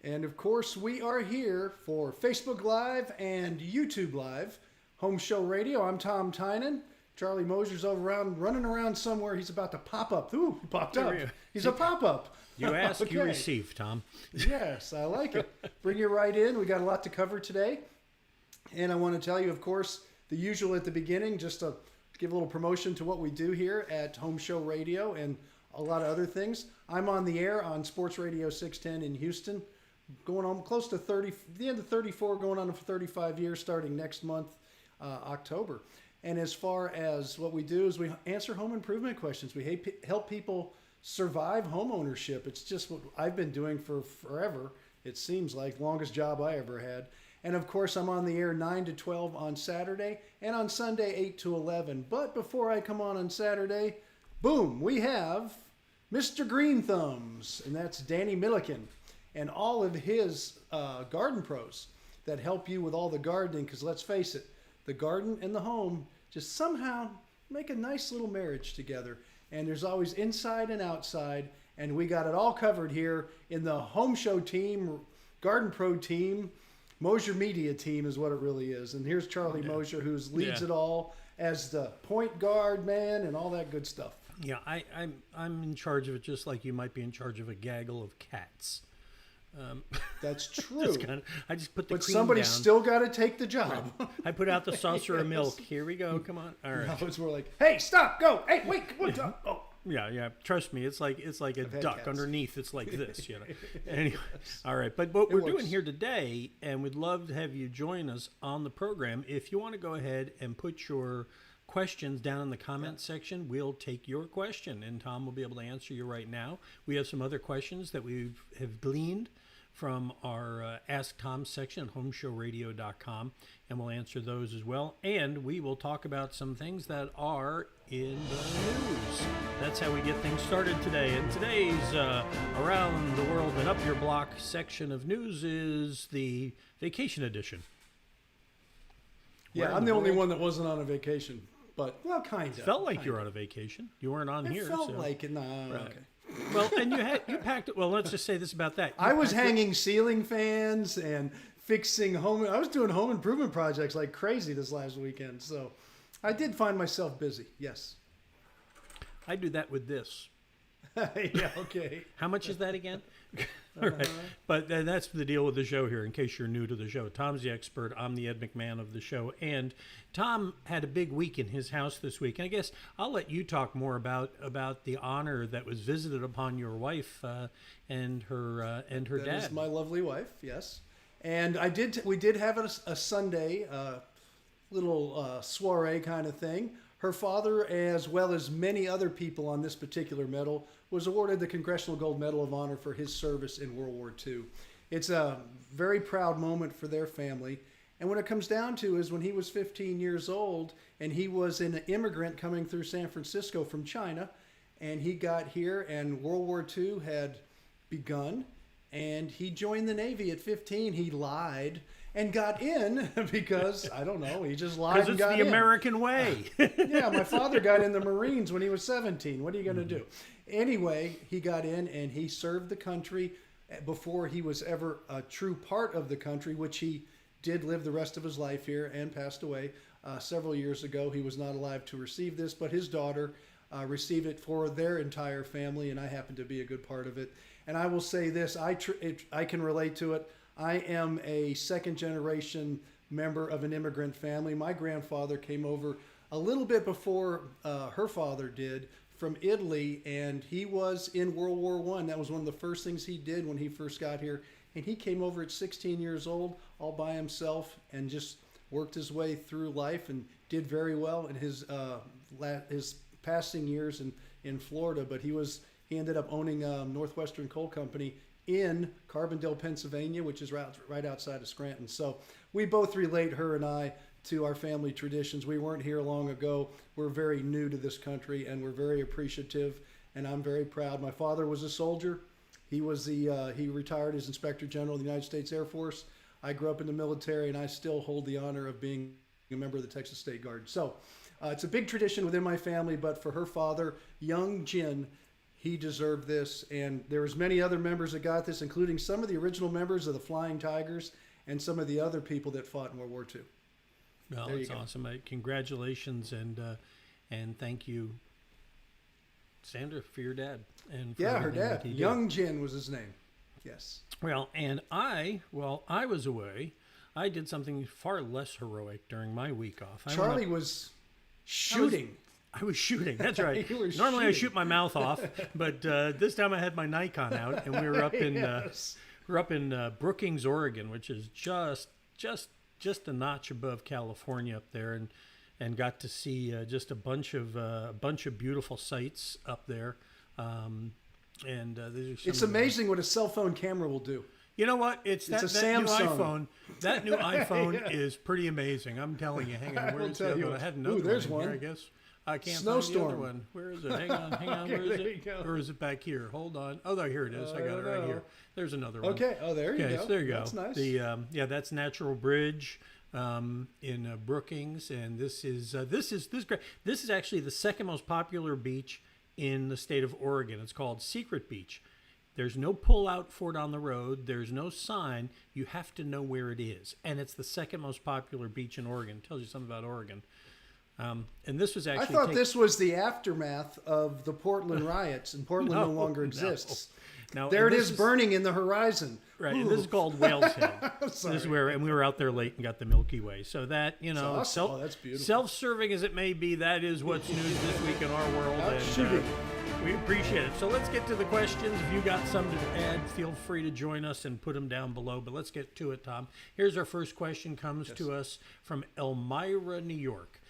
And of course, we are here for Facebook Live and YouTube Live, Home Show Radio. I'm Tom Tynan. Charlie Mosier's running around somewhere. He's about to pop up. Ooh, he popped up. He's a pop-up. You ask, okay. You receive, Tom. Yes, I like it. Bring you right in. We got a lot to cover today. And I want to tell you, of course, the usual at the beginning, just to give a little promotion to what we do here at Home Show Radio and a lot of other things. I'm on the air on Sports Radio 610 in Houston, going on close to 30, the end of 34, going on for 35 years, starting next month, October. And as far as what we do is we answer home improvement questions. We help people survive home ownership. It's just what I've been doing for forever. It seems like longest job I ever had. And of course, I'm on the air 9 to 12 on Saturday and on Sunday 8 to 11. But before I come on Saturday, boom, we have Mr. Green Thumbs, and that's Danny Milliken, and all of his garden pros that help you with all the gardening. Because let's face it, the garden and the home just somehow make a nice little marriage together. And there's always inside and outside. And we got it all covered here in the Home Show team, Garden Pro team, Mosier Media team is what it really is. And here's Charlie Mosier, who leads it all as the point guard man and all that good stuff. Yeah, I'm in charge of it, just like you might be in charge of a gaggle of cats. That's true. I just put the but cream somebody's down. still got to take the job. Right. I put out the saucer of milk. Here we go. Come on. All right. Now it's more like, hey, stop, go. Hey, wait, come on, stop. Oh. Yeah. Trust me, it's like a duck cats. Underneath. It's like this, Anyway, all right. But what we're doing here today, and we'd love to have you join us on the program. If you want to go ahead and put your questions down in the comment section, we'll take your question, and Tom will be able to answer you right now. We have some other questions that we have gleaned from our Ask Tom section at homeshowradio.com, and we'll answer those as well. And we will talk about some things that are in the news. That's how we get things started today. And today's Around the World and Up Your Block section of news is the vacation edition. Yeah, I'm the only one that wasn't on a vacation. But, well, kind of. Felt like you were on a vacation. You weren't on here. It felt like it. No, right. Okay. Well, and you packed it. Well, let's just say this about that. I was hanging ceiling fans and fixing home. I was doing home improvement projects like crazy this last weekend. So I did find myself busy. Yes. I do that with this. Yeah, okay. How much is that again? All right. But that's the deal with the show here, in case you're new to the show. Tom's the expert. I'm the Ed McMahon of the show. And Tom had a big week in his house this week. And I guess I'll let you talk more about the honor that was visited upon your wife and her dad. That is my lovely wife, yes. And we did have a Sunday little soiree kind of thing. Her father, as well as many other people on this particular medal, was awarded the Congressional Gold Medal of Honor for his service in World War II. It's a very proud moment for their family. And what it comes down to is when he was 15 years old, and he was an immigrant coming through San Francisco from China, and he got here, and World War II had begun, and he joined the Navy at 15. He lied and got in because, I don't know, he just lied and got in. Because it's the American way. Yeah, my father got in the Marines when he was 17. What are you going to do? Anyway, he got in and he served the country before he was ever a true part of the country, which he did live the rest of his life here and passed away several years ago. He was not alive to receive this, but his daughter received it for their entire family, and I happen to be a good part of it. And I will say this, I can relate to it. I am a second-generation member of an immigrant family. My grandfather came over a little bit before her father did from Italy, and he was in World War I. That was one of the first things he did when he first got here. And he came over at 16 years old all by himself and just worked his way through life and did very well in his passing years in Florida. But he ended up owning Northwestern Coal Company in Carbondale, Pennsylvania, which is right outside of Scranton. So we both relate, her and I, to our family traditions. We weren't here long ago. We're very new to this country, and we're very appreciative, and I'm very proud. My father was a soldier. He retired as Inspector General of the United States Air Force. I grew up in the military, and I still hold the honor of being a member of the Texas State Guard. So it's a big tradition within my family, but for her father, young Jin, he deserved this. And there was many other members that got this, including some of the original members of the Flying Tigers and some of the other people that fought in World War II. Well, that's awesome. Congratulations, and thank you, Sandra, for your dad. And for her dad. Young Jin was his name. Yes. Well, and I was away. I did something far less heroic during my week off. Charlie was shooting. I was shooting. That's right. You were Normally I shooting. shoot my mouth off, but this time I had my Nikon out, and we were up in Brookings, Oregon, which is just a notch above California up there, and got to see just a bunch of beautiful sights up there. It's amazing what a cell phone camera will do. You know what? It's that new Samsung. iPhone. That new iPhone is pretty amazing. I'm telling you. Hang on. Where's the other one? I had another there's one. one. Here, I guess. I can't Snowstorm. find the other one. Where is it? Hang on. Okay, Where is there it? you go. Or is it back here? Hold on. Oh, there, here it is. I got it right here. There's another one. Okay. Oh, there you go. So there you go. That's nice. That's Natural Bridge in Brookings, and this is great. This is actually the second most popular beach in the state of Oregon. It's called Secret Beach. There's no pull out for it on the road. There's no sign. You have to know where it is. And it's the second most popular beach in Oregon. It tells you something about Oregon. And this was actually... I thought this was the aftermath of the Portland riots, and Portland no longer exists. No. There it is burning in the horizon. Right, and this is called Whales Head. This is where, and we were out there late and got the Milky Way. So that, awesome. That's beautiful. Self-serving as it may be, that is what's news this week in our world. And, we appreciate it. So let's get to the questions. If you got some to add, feel free to join us and put them down below. But let's get to it, Tom. Here's our first question. Comes to us from Elmira, New York.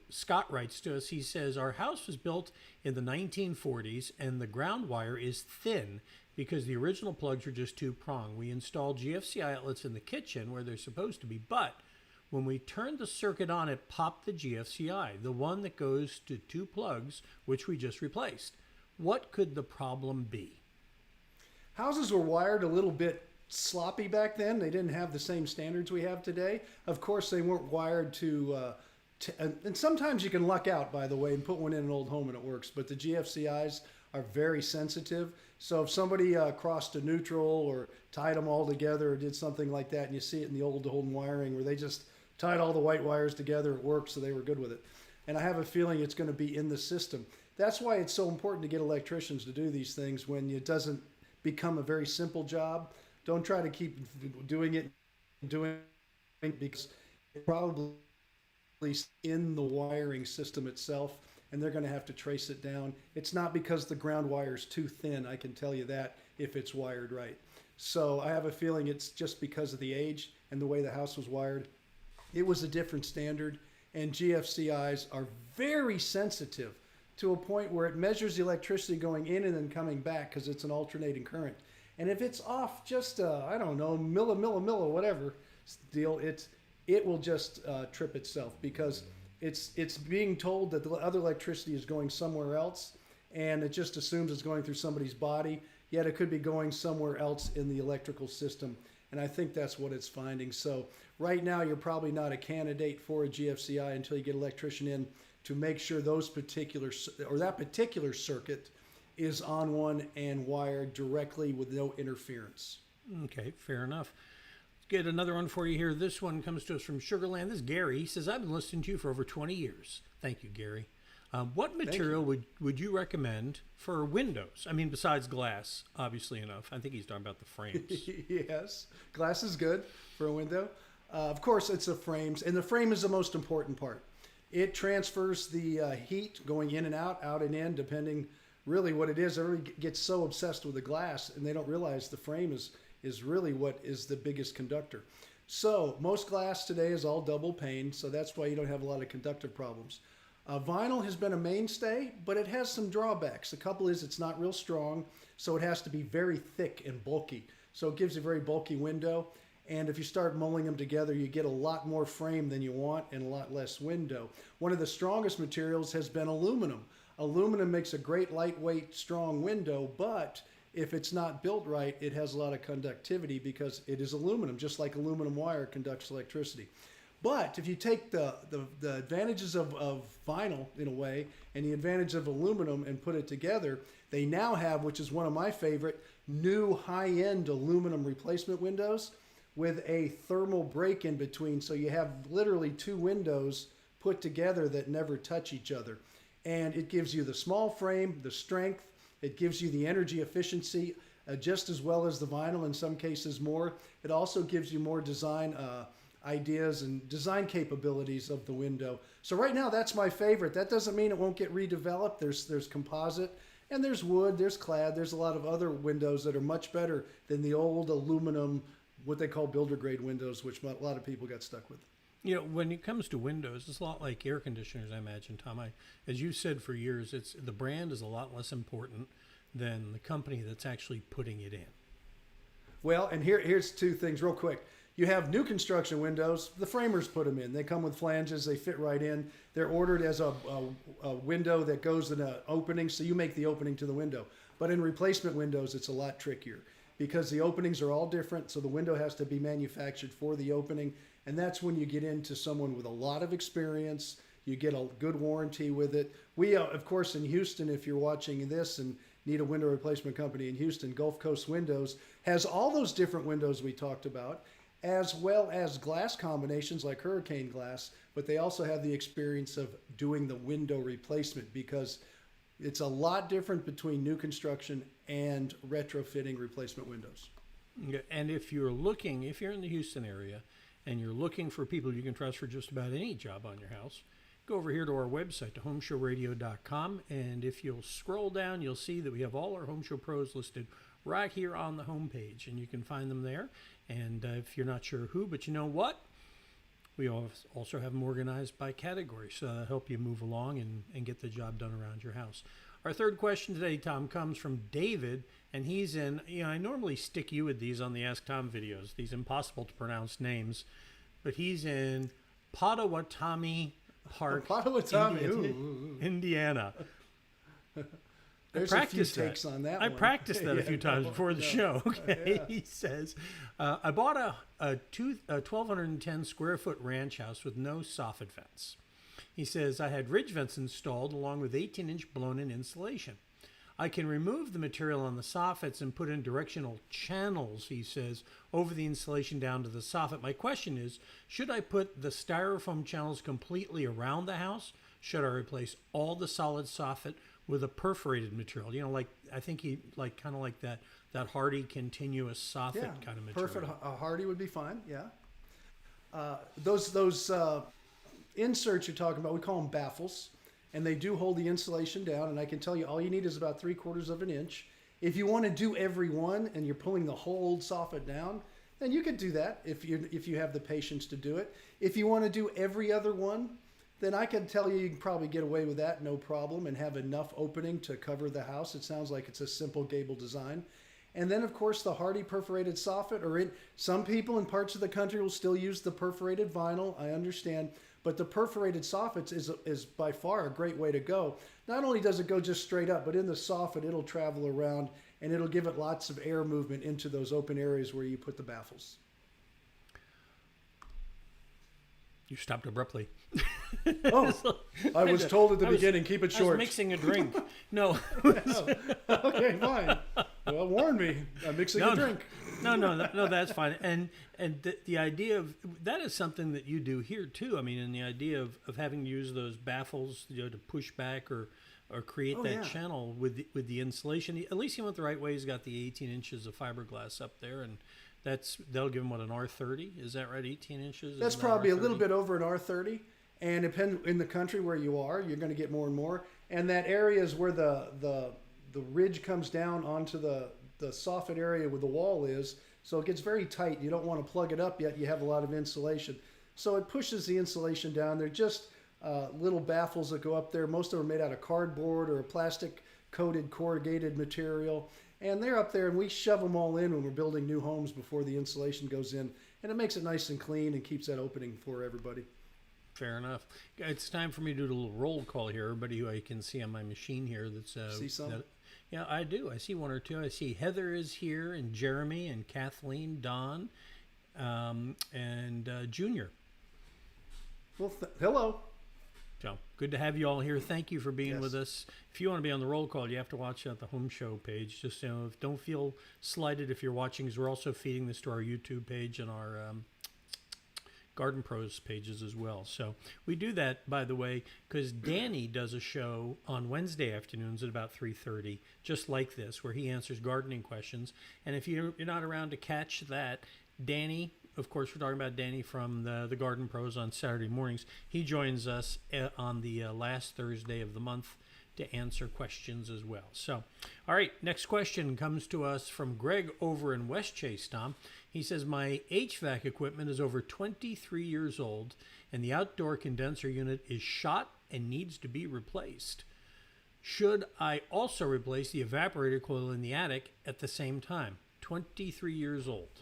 Scott writes to us. He says, our house was built in the 1940s, and the ground wire is thin because the original plugs were just two-prong. We installed GFCI outlets in the kitchen where they're supposed to be, but when we turned the circuit on, it popped the GFCI, the one that goes to two plugs, which we just replaced. What could the problem be? Houses were wired a little bit sloppy back then. They didn't have the same standards we have today. Of course, they weren't wired to and sometimes you can luck out, by the way, and put one in an old home and it works. But the GFCIs are very sensitive. So if somebody crossed a neutral or tied them all together or did something like that, and you see it in the old wiring where they just tied all the white wires together, it worked, so they were good with it. And I have a feeling it's going to be in the system. That's why it's so important to get electricians to do these things when it doesn't become a very simple job. Don't try to keep doing it because it probably in the wiring system itself, and they're going to have to trace it down. It's not because the ground wire is too thin, I can tell you that, if it's wired right. So I have a feeling it's just because of the age and the way the house was wired. It was a different standard, and GFCIs are very sensitive to a point where it measures the electricity going in and then coming back because it's an alternating current. And if it's off just, I don't know, milli, whatever deal, it will just trip itself because it's being told that the other electricity is going somewhere else, and it just assumes it's going through somebody's body, yet it could be going somewhere else in the electrical system. And I think that's what it's finding. So right now, you're probably not a candidate for a GFCI until you get an electrician in to make sure that particular circuit is on one and wired directly with no interference. Okay, fair enough. Get another one for you here. This one comes to us from Sugarland. This is Gary. He says, I've been listening to you for over 20 years. Thank you, Gary. What material would you recommend for windows? I mean, besides glass, obviously enough. I think he's talking about the frames. Yes, glass is good for a window. Of course, it's the frames, and the frame is the most important part. It transfers the heat going in and out and in, depending really what it is. Everybody gets so obsessed with the glass, and they don't realize the frame is really what is the biggest conductor. So most glass today is all double pane, so that's why you don't have a lot of conductive problems. Vinyl has been a mainstay, but it has some drawbacks. A couple is it's not real strong, so it has to be very thick and bulky. So it gives you a very bulky window, and if you start mulling them together, you get a lot more frame than you want and a lot less window. One of the strongest materials has been aluminum. Aluminum makes a great lightweight, strong window, but if it's not built right, it has a lot of conductivity because it is aluminum, just like aluminum wire conducts electricity. But if you take the advantages of vinyl in a way and the advantage of aluminum and put it together, they now have, which is one of my favorite, new high-end aluminum replacement windows with a thermal break in between. So you have literally two windows put together that never touch each other. And it gives you the small frame, the strength, it gives you the energy efficiency just as well as the vinyl, in some cases more. It also gives you more design ideas and design capabilities of the window. So right now that's my favorite. That doesn't mean it won't get redeveloped. There's composite and there's wood, there's clad, there's a lot of other windows that are much better than the old aluminum, what they call builder grade windows, which a lot of people got stuck with. You know, when it comes to windows, it's a lot like air conditioners, I imagine, Tom. As you've said for years, the brand is a lot less important than the company that's actually putting it in. Well, and here's two things real quick. You have new construction windows. The framers put them in. They come with flanges. They fit right in. They're ordered as a window that goes in an opening, so you make the opening to the window. But in replacement windows, it's a lot trickier because the openings are all different, so the window has to be manufactured for the opening. And that's when you get into someone with a lot of experience. You get a good warranty with it. We, of course, in Houston, if you're watching this and need a window replacement company in Houston, Gulf Coast Windows has all those different windows we talked about, as well as glass combinations like hurricane glass, but they also have the experience of doing the window replacement because it's a lot different between new construction and retrofitting replacement windows. And if you're in the Houston area and you're looking for people you can trust for just about any job on your house, go over here to our website, to homeshowradio.com, and if you'll scroll down, you'll see that we have all our Home Show Pros listed right here on the homepage, and you can find them there. And if you're not sure who, but you know what? We also have them organized by category, so that'll help you move along and get the job done around your house. Our third question today, Tom, comes from David, and he's in, I normally stick you with these on the Ask Tom videos, these impossible to pronounce names, but he's in Potawatomi Park, Indiana. There's a few takes on that one. I practiced that a few times before the show. Okay, yeah. He says, I bought a 1,210 square foot ranch house with no soffit vents. He says, I had ridge vents installed along with 18-inch blown-in insulation. I can remove the material on the soffits and put in directional channels, he says, over the insulation down to the soffit. My question is, should I put the styrofoam channels completely around the house? Should I replace all the solid soffit with a perforated material? I think he kind of like that hardy continuous soffit kind of material. Perfect. A hardy would be fine. Yeah. Those inserts you're talking about, we call them baffles, and they do hold the insulation down. And I can tell you, all you need is about 3/4 of an inch. If you want to do every one and you're pulling the whole soffit down, then you could do that if you have the patience to do it. If you want to do every other one, then I can tell you can probably get away with that, no problem, and have enough opening to cover the house. It sounds like it's a simple gable design. And then, of course, the hardy perforated soffit, some people in parts of the country will still use the perforated vinyl, I understand, but the perforated soffits is by far a great way to go. Not only does it go just straight up, but in the soffit, it'll travel around, and it'll give it lots of air movement into those open areas where you put the baffles. You stopped abruptly. Oh, I was told at the beginning, keep it short. I was mixing a drink. No. Okay, fine. Well, warn me. I'm mixing a drink. No, that's fine. And the idea of that is something that you do here too. I mean, and the idea of having to use those baffles, to push back or create channel with the insulation. At least he went the right way. He's got the 18 inches of fiberglass up there, and they'll give him an R30. Is that right? 18 inches. That's probably a little bit over an R30. And depending in the country where you are, you're going to get more and more. And that area is where the ridge comes down onto the soffit area where the wall is. So it gets very tight. You don't want to plug it up yet. You have a lot of insulation. So it pushes the insulation down. They're just little baffles that go up there. Most of them are made out of cardboard or a plastic coated corrugated material. And they're up there, and we shove them all in when we're building new homes before the insulation goes in. And it makes it nice and clean and keeps that opening for everybody. Fair enough. It's time for me to do a little roll call here. Everybody who I can see on my machine here. See some? Yeah, I do. I see one or two. I see Heather is here, and Jeremy, and Kathleen, Don, and Junior. Well, hello. So good to have you all here. Thank you for being Yes. with us. If you want to be on the roll call, you have to watch the home show page. Just don't feel slighted if you're watching, because we're also feeding this to our YouTube page and our Garden Pros pages as well. So we do that, by the way, because Danny does a show on Wednesday afternoons at about 3:30, just like this, where he answers gardening questions. And if you're not around to catch that, Danny, of course, we're talking about Danny from the Garden Pros on Saturday mornings. He joins us on the last Thursday of the month to answer questions as well. So, all right, next question comes to us from Greg over in West Chase, Tom. He says, my HVAC equipment is over 23 years old, and the outdoor condenser unit is shot and needs to be replaced. Should I also replace the evaporator coil in the attic at the same time? 23 years old.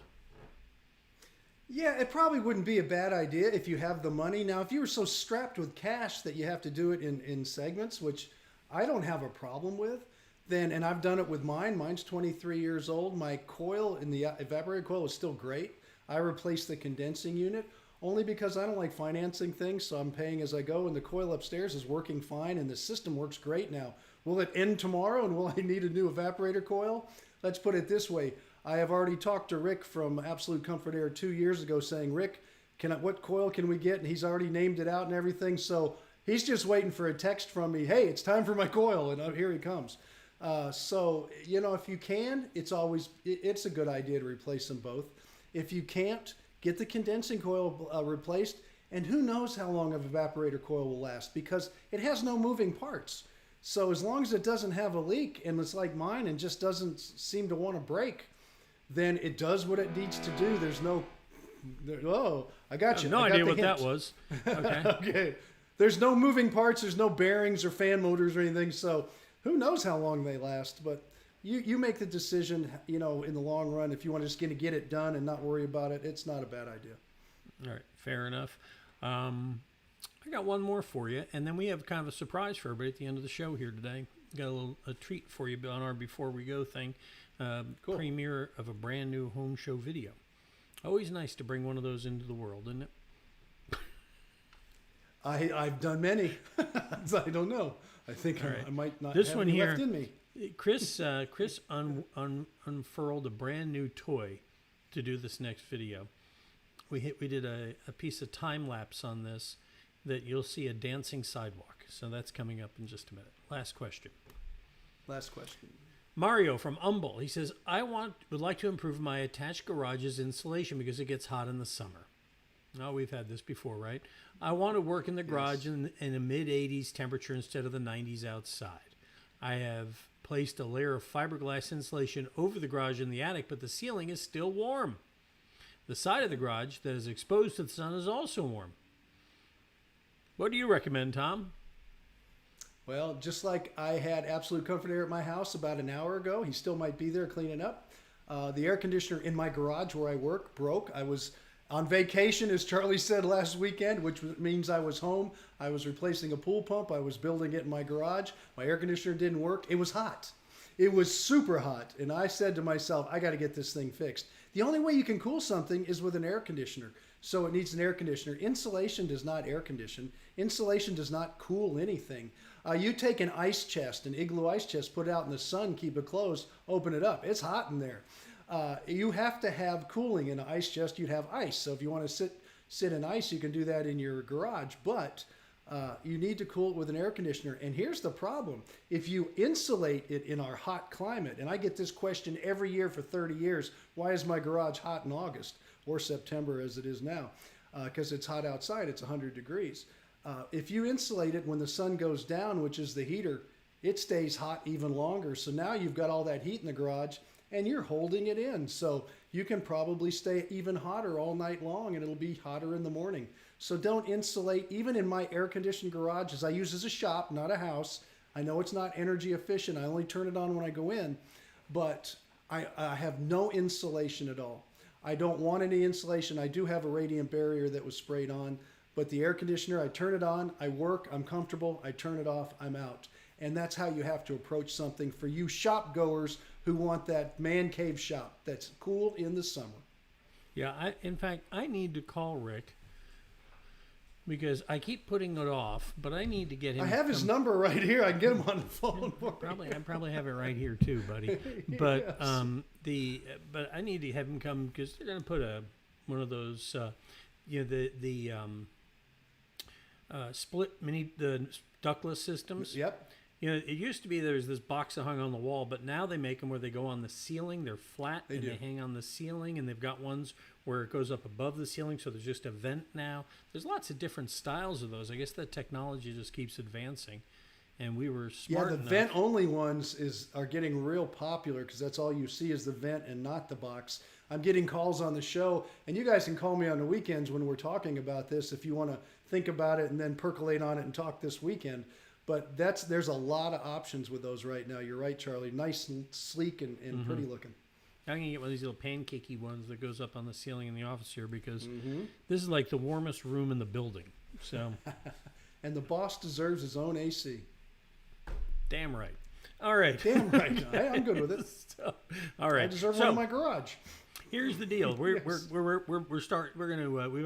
Yeah, it probably wouldn't be a bad idea if you have the money. Now, if you were so strapped with cash that you have to do it in segments, which I don't have a problem with, then, and I've done it with mine. Mine's 23 years old. My coil in the evaporator coil is still great. I replaced the condensing unit only because I don't like financing things, so I'm paying as I go, and the coil upstairs is working fine, and the system works great now. Will it end tomorrow, and will I need a new evaporator coil? Let's put it this way. I have already talked to Rick from Absolute Comfort Air 2 years ago saying, Rick, what coil can we get? And he's already named it out and everything. So he's just waiting for a text from me. Hey, it's time for my coil. And here he comes. So, if you can, it's a good idea to replace them both. If you can't, get the condensing coil replaced. And who knows how long an evaporator coil will last, because it has no moving parts. So as long as it doesn't have a leak and it's like mine and just doesn't seem to want to break, then it does what it needs to do. There's no, I got you. No idea what that was. Okay. Okay. There's no moving parts. There's no bearings or fan motors or anything. So who knows how long they last, but you make the decision, in the long run. If you want to just get it done and not worry about it, it's not a bad idea. All right. Fair enough. I got one more for you, and then we have kind of a surprise for everybody at the end of the show here today. Got a treat for you on our Before We Go thing. Cool. Premiere of a brand new home show video. Always nice to bring one of those into the world, isn't it? I've done many. I don't know. I think I might not this have one any here, left in me. Chris unfurled a brand new toy to do this next video. We did a piece of time lapse on this that you'll see a dancing sidewalk. So that's coming up in just a minute. Last question. Mario from Humble. He says, would like to improve my attached garage's insulation because it gets hot in the summer. Oh, we've had this before, right? I want to work in the garage in a mid-80s temperature instead of the 90s outside. I have placed a layer of fiberglass insulation over the garage in the attic, but the ceiling is still warm. The side of the garage that is exposed to the sun is also warm. What do you recommend, Tom? Well, just like I had Absolute Comfort Air at my house about an hour ago, he still might be there cleaning up. The air conditioner in my garage where I work broke. I was on vacation, as Charlie said last weekend, which means I was home. I was replacing a pool pump. I was building it in my garage. My air conditioner didn't work. It was hot. It was super hot. And I said to myself, I got to get this thing fixed. The only way you can cool something is with an air conditioner. So it needs an air conditioner. Insulation does not air condition. Insulation does not cool anything. You take an ice chest, an igloo ice chest, put it out in the sun, keep it closed, open it up. It's hot in there. You have to have cooling in an ice chest. You'd have ice. So if you want to sit in ice, you can do that in your garage. But you need to cool it with an air conditioner. And here's the problem. If you insulate it in our hot climate, and I get this question every year for 30 years, why is my garage hot in August or September as it is now? Because it's hot outside. It's 100 degrees. If you insulate it when the sun goes down, which is the heater, it stays hot even longer. So now you've got all that heat in the garage and you're holding it in. So you can probably stay even hotter all night long and it'll be hotter in the morning. So don't insulate. Even in my air-conditioned garage, as I use as a shop, not a house. I know it's not energy efficient. I only turn it on when I go in. But I have no insulation at all. I don't want any insulation. I do have a radiant barrier that was sprayed on. But the air conditioner, I turn it on, I work, I'm comfortable, I turn it off, I'm out. And that's how you have to approach something for you shop goers who want that man cave shop that's cool in the summer. Yeah, in fact, I need to call Rick because I keep putting it off, but I need to get him. I have his number right here. I can get him on the phone. I probably have it right here too, buddy. But Yes. but I need to have him come because they're going to put one of those split the ductless systems. Yep. It used to be there was this box that hung on the wall, but now they make them where they go on the ceiling. They're flat and they hang on the ceiling, and they've got ones where it goes up above the ceiling, so there's just a vent now. There's lots of different styles of those. I guess the technology just keeps advancing, and we were smart enough. Vent-only ones are getting real popular because that's all you see is the vent and not the box. I'm getting calls on the show, and you guys can call me on the weekends when we're talking about this if you want to think about it and then percolate on it and talk this weekend. But there's a lot of options with those right now. You're right, Charlie. Nice, and sleek, and pretty looking. I'm going to get one of these little pancakey ones that goes up on the ceiling in the office here because this is like the warmest room in the building. So, and the boss deserves his own AC. Damn right. All right. Damn right. I'm good with it. All right. I deserve one in my garage. Here's the deal. We're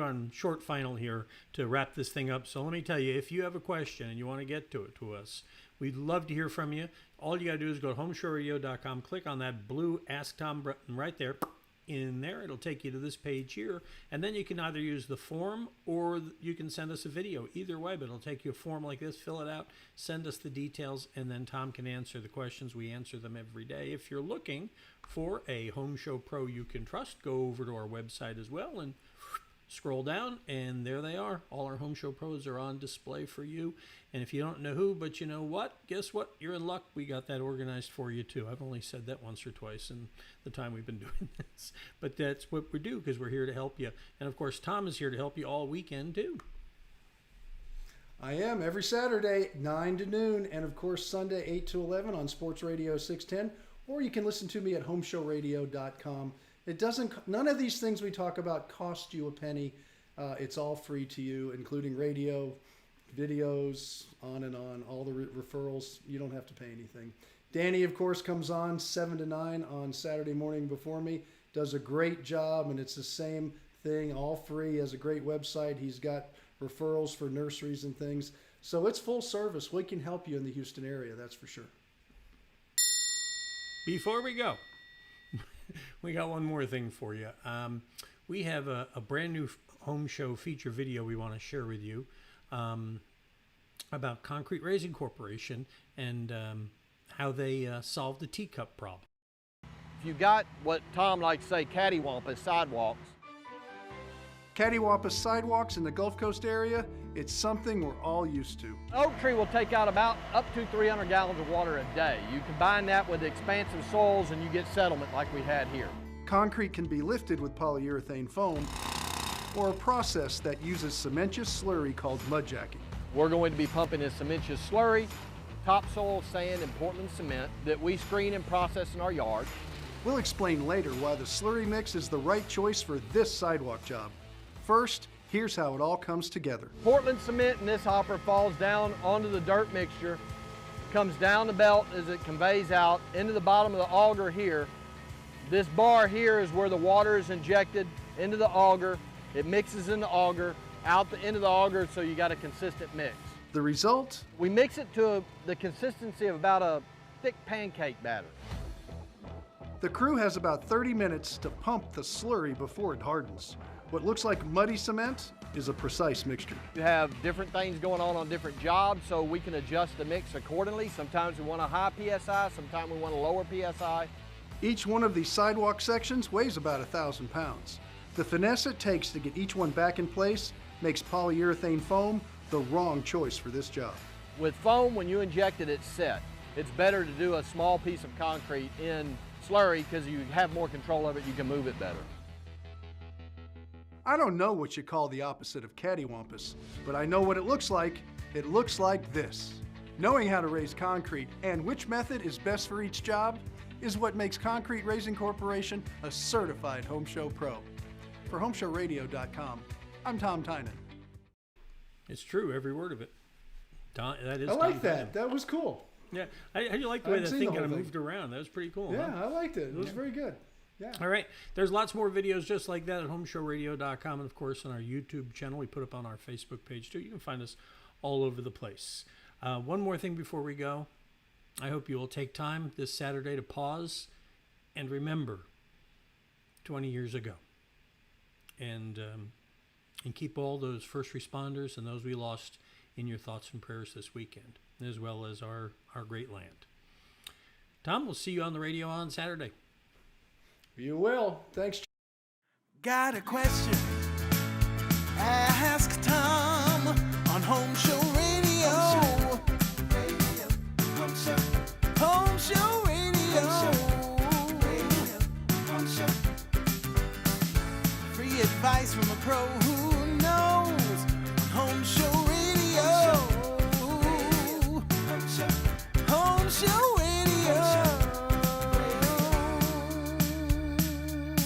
on short final here to wrap this thing up. So let me tell you, if you have a question and you want to get to it to us, we'd love to hear from you. All you got to do is go to homeshowradio.com, click on that blue Ask Tom button right there. In there, it'll take you to this page here, and then you can either use the form or you can send us a video. Either way, but it'll take you a form like this, fill it out, send us the details, and then Tom can answer the questions. We answer them every day. If you're looking for a Home Show Pro you can trust, go over to our website as well and scroll down, and there they are. All our Home Show Pros are on display for you. And if you don't know who, but you know what? Guess what? You're in luck. We got that organized for you, too. I've only said that once or twice in the time we've been doing this. But that's what we do because we're here to help you. And, of course, Tom is here to help you all weekend, too. I am. Every Saturday, 9 to noon. And, of course, Sunday, 8 to 11 on Sports Radio 610. Or you can listen to me at homeshowradio.com. None of these things we talk about cost you a penny. It's all free to you, including radio, videos, on and on, all the referrals. You don't have to pay anything. Danny, of course, comes on 7 to 9 on Saturday morning before me. Does a great job, and it's the same thing, all free. Has a great website. He's got referrals for nurseries and things. So it's full service. We can help you in the Houston area, that's for sure. Before we go, we got one more thing for you. We have a brand new home show feature video we want to share with you about Concrete Raising Corporation and how they solved the teacup problem. If you got what Tom likes to say, cattywampus sidewalks. Cattywampus sidewalks in the Gulf Coast area, it's something we're all used to. Oak tree will take out about up to 300 gallons of water a day. You combine that with expansive soils and you get settlement like we had here. Concrete can be lifted with polyurethane foam or a process that uses cementitious slurry called mudjacking. We're going to be pumping this cementitious slurry, topsoil, sand, and Portland cement that we screen and process in our yard. We'll explain later why the slurry mix is the right choice for this sidewalk job. First, here's how it all comes together. Portland cement in this hopper falls down onto the dirt mixture, comes down the belt as it conveys out into the bottom of the auger here. This bar here is where the water is injected into the auger. It mixes in the auger, out the end of the auger, so you got a consistent mix. The result? We mix it to the consistency of about a thick pancake batter. The crew has about 30 minutes to pump the slurry before it hardens. What looks like muddy cement is a precise mixture. You have different things going on different jobs, so we can adjust the mix accordingly. Sometimes we want a high PSI, sometimes we want a lower PSI. Each one of these sidewalk sections weighs about 1,000 pounds. The finesse it takes to get each one back in place makes polyurethane foam the wrong choice for this job. With foam, when you inject it, it's set. It's better to do a small piece of concrete in slurry because you have more control of it, you can move it better. I don't know what you call the opposite of cattywampus, but I know what it looks like. It looks like this. Knowing how to raise concrete and which method is best for each job is what makes Concrete Raising Corporation a certified Home Show Pro. For homeshowradio.com, I'm Tom Tynan. It's true, every word of it. That is. I like Tom that. Tynan. That was cool. Yeah, I like the way that seen thing the kind of whole thing. moved around. That was pretty cool. Yeah, Huh? I liked it. It was very good. Yeah. All right. There's lots more videos just like that at homeshowradio.com. And, of course, on our YouTube channel. We put up on our Facebook page, too. You can find us all over the place. One more thing before we go. I hope you will take time this Saturday to pause and remember 20 years ago. And keep all those first responders and those we lost in your thoughts and prayers this weekend, as well as our great land. Tom, we'll see you on the radio on Saturday. You will. Thanks. Got a question? Ask Tom on Home Show Radio. Home Show Radio. Free advice from a pro who knows. Home Show Radio. Home Show